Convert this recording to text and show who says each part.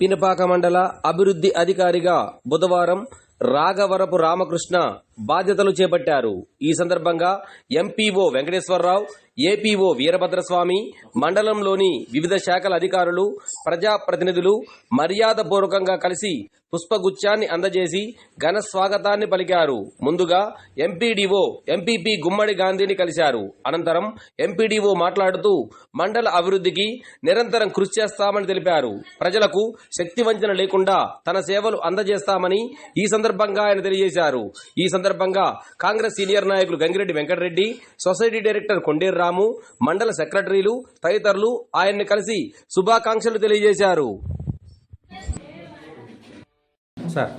Speaker 1: పినపాక మండల అభివృద్ధి అధికారిగా బుధవారం రాఘవరపు రామకృష్ణ బాధ్యతలు చేపట్టారు. ఈ సందర్భంగా ఎంపీఓ వెంకటేశ్వరరావు, ఏపీఓ వీరభద్రస్వామి, మండలంలోని వివిధ శాఖల అధికారులు, ప్రజాప్రతినిధులు మర్యాదపూర్వకంగా కలిసి పుష్పగుచ్చాన్ని అందజేసి ఘన స్వాగతాన్ని పలికారు. ముందుగా ఎంపీడీఓ ఎంపీపీ గుమ్మడి గాంధీని కలిశారు. అనంతరం ఎంపీడీఓ మాట్లాడుతూ మండల అభివృద్ధికి నిరంతరం కృషి చేస్తామని తెలిపారు. ప్రజలకు శక్తి వంచన లేకుండా తన సేవలు అందజేస్తామని ఈ సందర్భంగా ఆయన తెలియజేశారు. ఈ సందర్భంగా కాంగ్రెస్ సీనియర్ నాయకులు గంగిరెడ్డి వెంకటరెడ్డి, సొసైటీ డైరెక్టర్ కొండేరు రాము, మండల సెక్రటరీలు తదితరులు ఆయన్ని కలిసి శుభాకాంక్షలు తెలియజేశారు. సార్